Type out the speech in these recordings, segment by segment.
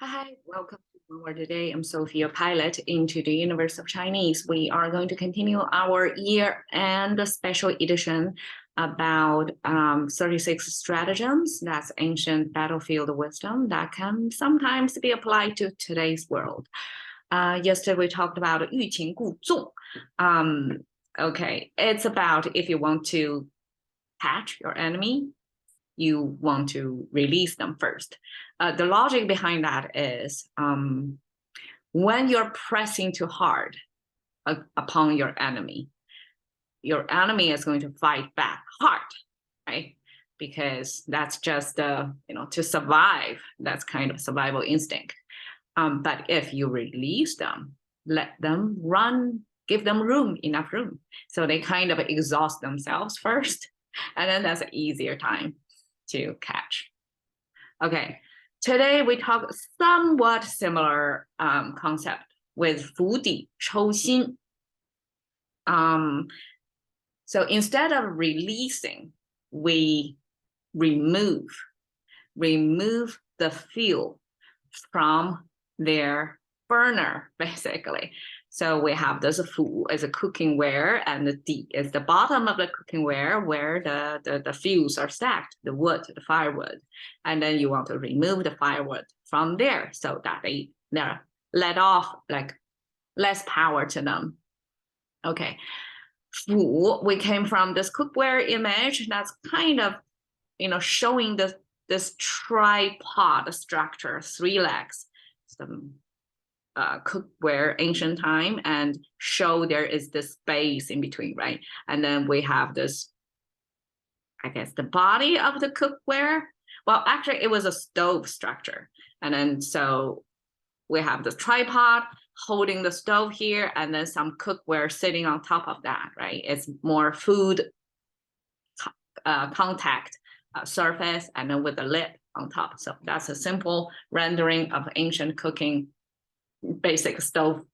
Hi, welcome to OWAD today. I'm Sophia, pilot into the Universe of Chinese. We are going to continue our year-end special edition about 36 stratagems. That's ancient battlefield wisdom that can sometimes be applied to today's world. Yesterday we talked about 欲擒故纵. Okay, it's about if you want to catch your enemy, you want to release them first. The logic behind that is when you're pressing too hard upon your enemy is going to fight back hard, right? Because that's just, to survive, that's kind of survival instinct. But if you release them, let them run, give them enough room. So they kind of exhaust themselves first, and then that's an easier time to catch. Okay, today we talk somewhat similar concept with 釜底抽薪. So instead of releasing, we remove the fuel from their burner, basically. So we have this fu as a cooking ware, and the di is the bottom of the cooking ware where the fuels are stacked, the wood, the firewood. And then you want to remove the firewood from there so that they're let off, like less power to them. Okay. Fu, we came from this cookware image that's kind of, showing this tripod structure, 3 legs, some cookware ancient time, and show there is this space in between, right? And then we have this, I guess, the body of the cookware. Well, actually, it was a stove structure. And then so we have the tripod holding the stove here, and then some cookware sitting on top of that, right? It's more food contact surface, and then with the lid on top. So that's a simple rendering of ancient cooking, basic stove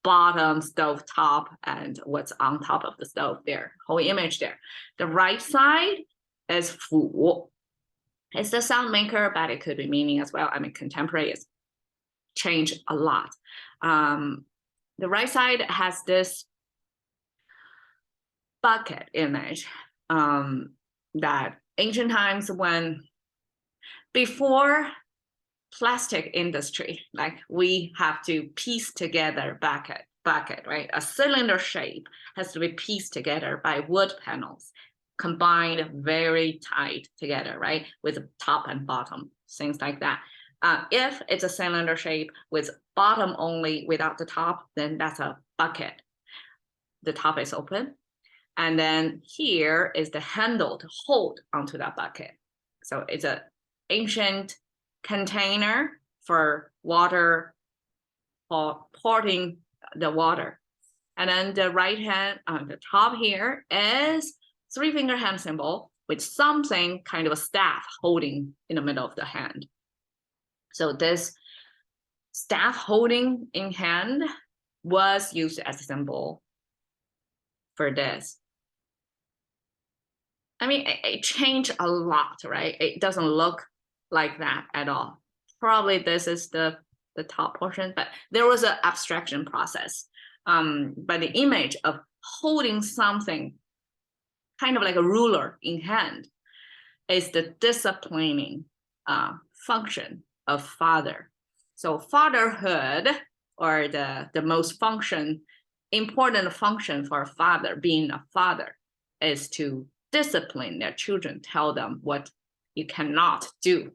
bottom, stove top, and what's on top of the stove there, whole image there. The right side is fu. It's the sound maker, but it could be meaning as well. I mean, contemporary has changed a lot. The right side has this bucket image that ancient times, when before plastic industry, like we have to piece together bucket, right? A cylinder shape has to be pieced together by wood panels, combined very tight together, right? With top and bottom, things like that. If it's a cylinder shape with bottom only without the top, then that's a bucket. The top is open. And then here is the handle to hold onto that bucket. So it's an ancient container for water, or porting the water. And then the right hand on the top here is 3-finger hand symbol with something kind of a staff holding in the middle of the hand. So this staff holding in hand was used as a symbol for this. I mean, it changed a lot, right? It doesn't look like that at all. Probably this is the top portion, but there was an abstraction process. But the image of holding something kind of like a ruler in hand is the disciplining function of father. So fatherhood, or the most important function for a father, being a father, is to discipline their children, tell them what you cannot do.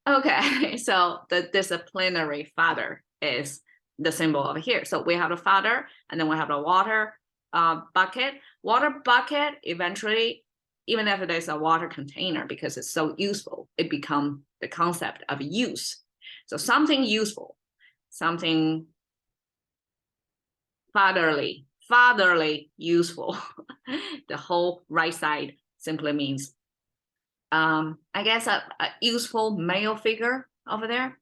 Okay, so the disciplinary father is the symbol over here. So we have a father, and then we have a water bucket. Water bucket, eventually, even if it is a water container, because it's so useful, it becomes the concept of use. So something useful, something fatherly useful. The whole right side simply means, I guess, a useful male figure over there.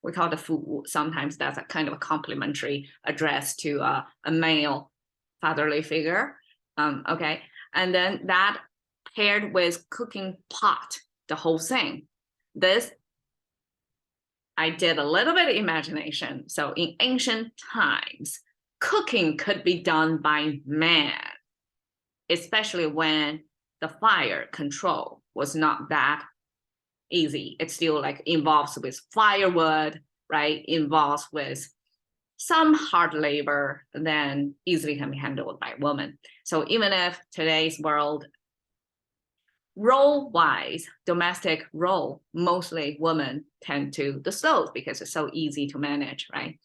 We call the fu. Sometimes that's a kind of a complimentary address to a male fatherly figure. Okay, and then that paired with cooking pot, the whole thing. This I did a little bit of imagination. So in ancient times, cooking could be done by man, especially when the fire control was not that easy. It still like involves with firewood, right? Involves with some hard labor, then easily can be handled by women. So even if today's world, role-wise, domestic role, mostly women tend to the stove because it's so easy to manage, right?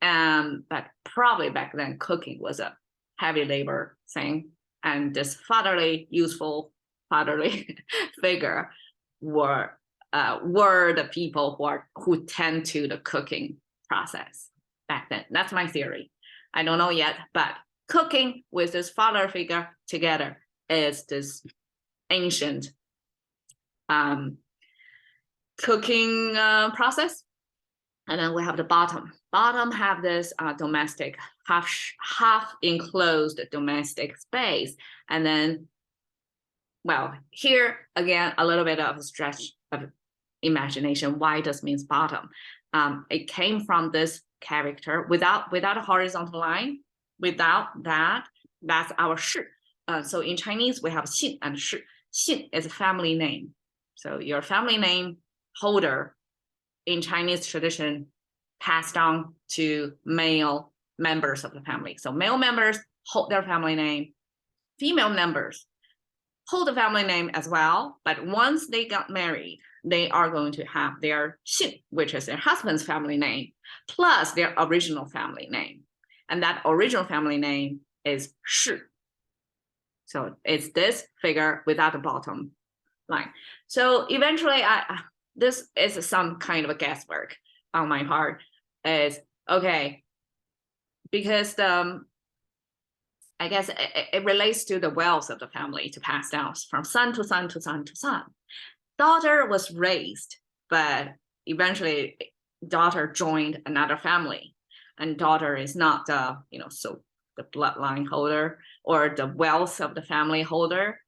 But probably back then cooking was a heavy labor thing, and this useful fatherly figure were the people who tend to the cooking process back then. That's my theory. I don't know yet, but cooking with this father figure together is this ancient cooking process. And then we have the bottom. Bottom have this domestic half enclosed domestic space. And then, well, here again, a little bit of a stretch of imagination. Why does means bottom? It came from this character without a horizontal line. Without that, that's our shi. So in Chinese, we have xin and shi. Xin is a family name. So your family name holder in Chinese tradition passed on to male members of the family. So male members hold their family name. Female members hold the family name as well. But once they got married, they are going to have their xin, which is their husband's family name, plus their original family name. And that original family name is shi. So it's this figure without the bottom line. So eventually, this is some kind of a guesswork on my part. Is okay, because I guess it relates to the wealth of the family to pass down from son to son to son to son. Daughter was raised, but eventually daughter joined another family, and daughter is not the so the bloodline holder or the wealth of the family holder.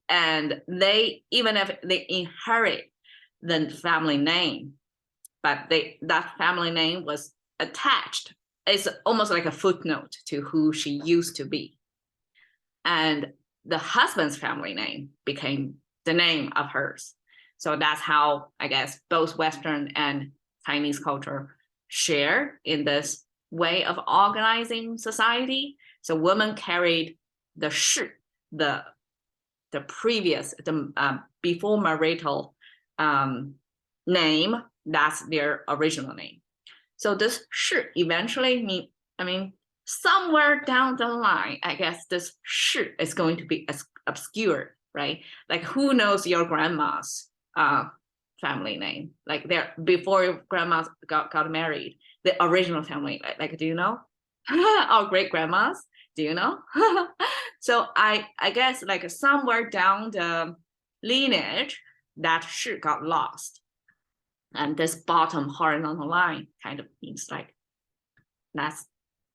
And they, even if they inherit the family name, but that family name was attached. It's almost like a footnote to who she used to be. And the husband's family name became the name of hers. So that's how, I guess, both Western and Chinese culture share in this way of organizing society. So women carried the shi, the previous, before marital name, that's their original name. So this shi eventually somewhere down the line, I guess this shi is going to be obscured, right? Like who knows your grandma's family name? Like before your grandma got married, the original family, like do you know? Our great grandmas, do you know? So I guess like somewhere down the lineage, that shi got lost. And this bottom horizontal line kind of means like that's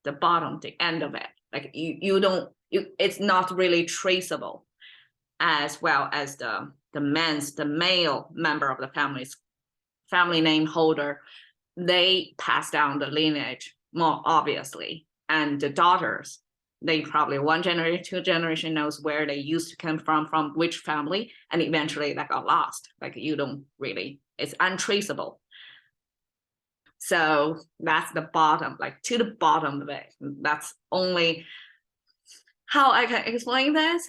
the bottom, the end of it. Like it's not really traceable, as well as the male member of the family's family name holder. They pass down the lineage more obviously, and the daughters, they probably one generation, two generation knows where they used to come from which family, and eventually that got lost. Like you don't really, it's untraceable. So that's the bottom, like to the bottom of it. That's only how I can explain this.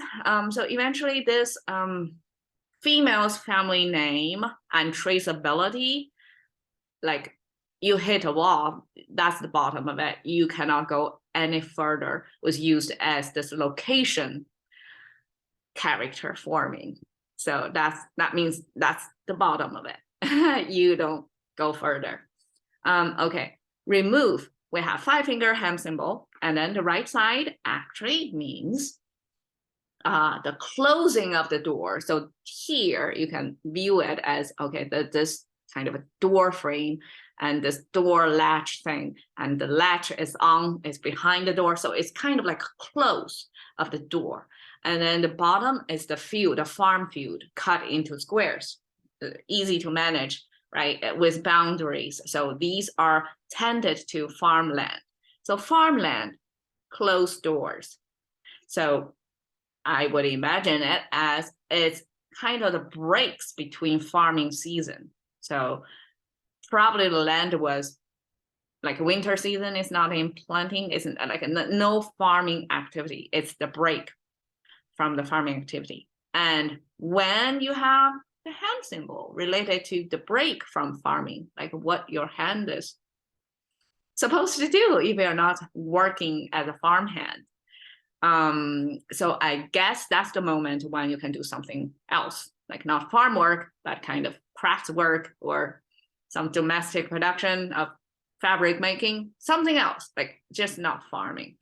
So eventually this female's family name and traceability, like you hit a wall, that's the bottom of it. You cannot go any further, was used as this location character forming. So that means that's the bottom of it. You don't go further. Okay, remove. We have 5-finger hand symbol, and then the right side actually means the closing of the door. So here you can view it as, okay, this kind of a door frame and this door latch thing, and the latch is behind the door. So it's kind of like a close of the door. And then the bottom is the field, the farm field cut into squares, easy to manage right, with boundaries. So these are tended to farmland. So farmland, closed doors. So I would imagine it as it's kind of the breaks between farming season. So probably the land was like winter season is not in planting, isn't like no farming activity. It's the break from the farming activity. And when you have the hand symbol related to the break from farming, like what your hand is supposed to do if you're not working as a farmhand. So I guess that's the moment when you can do something else, like not farm work, but kind of craft work or some domestic production of fabric making, something else, like just not farming.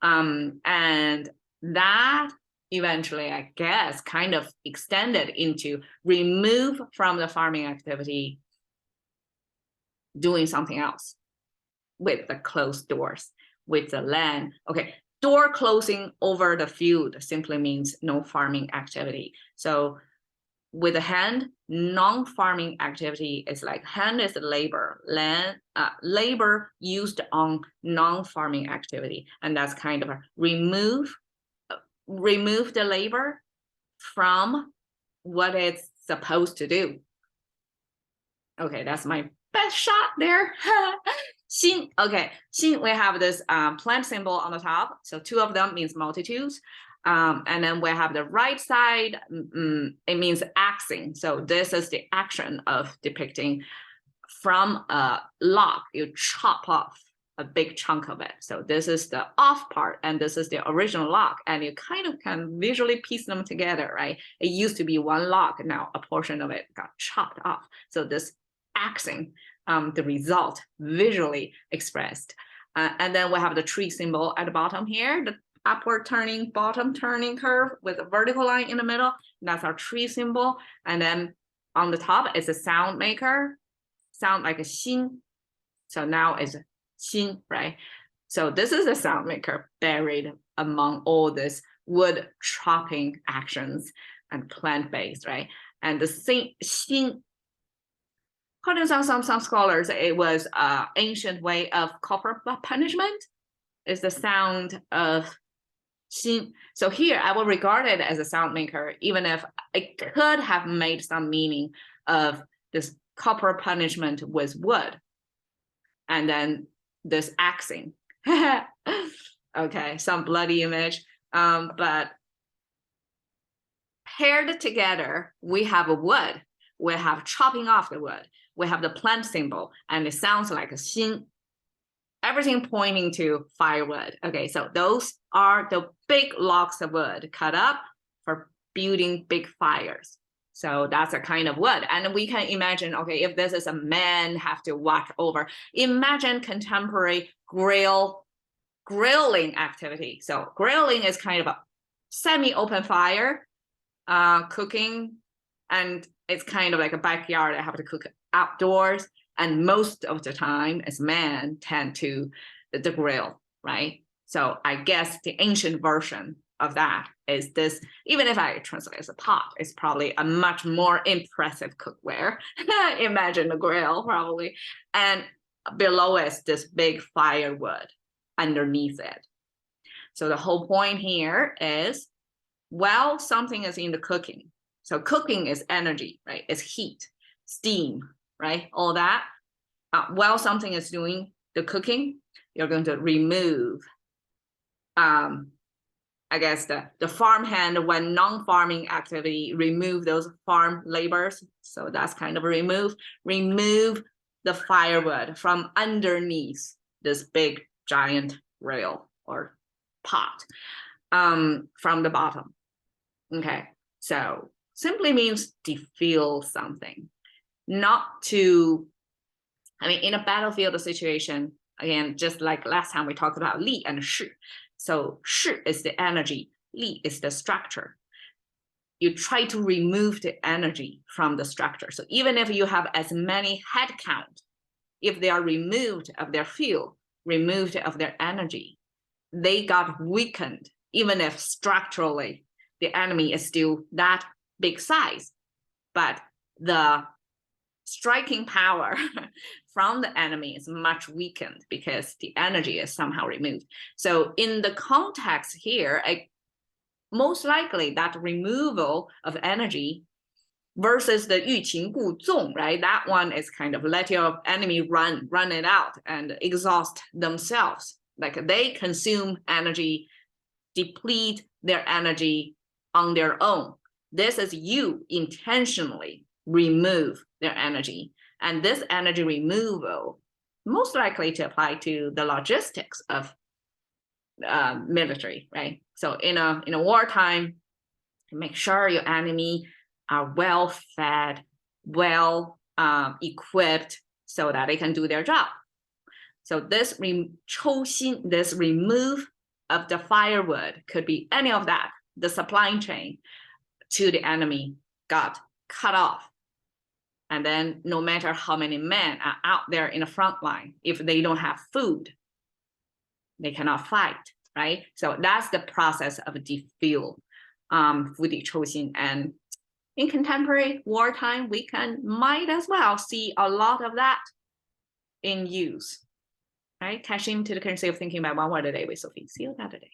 And that eventually, I guess, kind of extended into remove from the farming activity, doing something else with the closed doors, with the land. Okay, door closing over the field simply means no farming activity. So with the hand, non-farming activity is like hand is labor, land, labor used on non-farming activity. And that's kind of a remove the labor from what it's supposed to do. Okay, that's my best shot there. Xin, okay, Xin, we have this plant symbol on the top. So two of them means multitudes. And then we have the right side, it means axing. So this is the action of depicting from a log, you chop off a big chunk of it. So this is the off part, and this is the original log, and you kind of can visually piece them together, right? It used to be one log, now a portion of it got chopped off. So this axing, the result visually expressed. And then we have the tree symbol at the bottom here, the upward turning, bottom turning curve with a vertical line in the middle. That's our tree symbol. And then on the top is a sound maker, sound like a xin. So now it's xin, right? So this is a sound maker buried among all this wood chopping actions and plant-based, right? And the xin, according to some scholars, it was an ancient way of corporal punishment. Is the sound of xin. So here I will regard it as a sound maker, even if it could have made some meaning of this corporal punishment with wood. And then this axing. Okay, some bloody image. But paired together, we have a wood. We have chopping off the wood. We have the plant symbol, and it sounds like a xin. Everything pointing to firewood. Okay, so those are the big logs of wood cut up for building big fires. So that's a kind of wood. And we can imagine, okay, if this is a man have to watch over, imagine contemporary grilling activity. So grilling is kind of a semi-open fire, cooking, and it's kind of like a backyard. I have to cook outdoors. And most of the time, as men tend to the grill, right? So I guess the ancient version of that is this, even if I translate as a pot, it's probably a much more impressive cookware. Imagine a grill, probably. And below is this big firewood underneath it. So the whole point here is, well, something is in the cooking. So cooking is energy, right? It's heat, steam, right? All that. While something is doing the cooking, you're going to remove, I guess, the farmhand when non-farming activity, remove those farm labors. So that's kind of a remove the firewood from underneath this big giant rail or pot from the bottom. Okay, so simply means defuel something, not to, I mean, in a battlefield situation, again, just like last time we talked about li and shi. So shi is the energy, li is the structure. You try to remove the energy from the structure. So even if you have as many head count, if they are removed of their fuel, removed of their energy, they got weakened, even if structurally the enemy is still that big size. But the striking power from the enemy is much weakened because the energy is somehow removed. So in the context here, most likely that removal of energy versus the 欲擒故纵, right? That one is kind of let your enemy run it out and exhaust themselves. Like they consume energy, deplete their energy on their own. This is you intentionally remove their energy. And this energy removal most likely to apply to the logistics of military, right? So in a wartime, make sure your enemy are well fed, well equipped, so that they can do their job. So this抽薪, this remove of the firewood could be any of that. The supply chain to the enemy got cut off. And then no matter how many men are out there in the front line, if they don't have food, they cannot fight, right? So that's the process of Defuel, 釜底抽薪. And in contemporary wartime, we might as well see a lot of that in use, right? Cash into the currency of thinking about one word a day with Sophie. See you that day.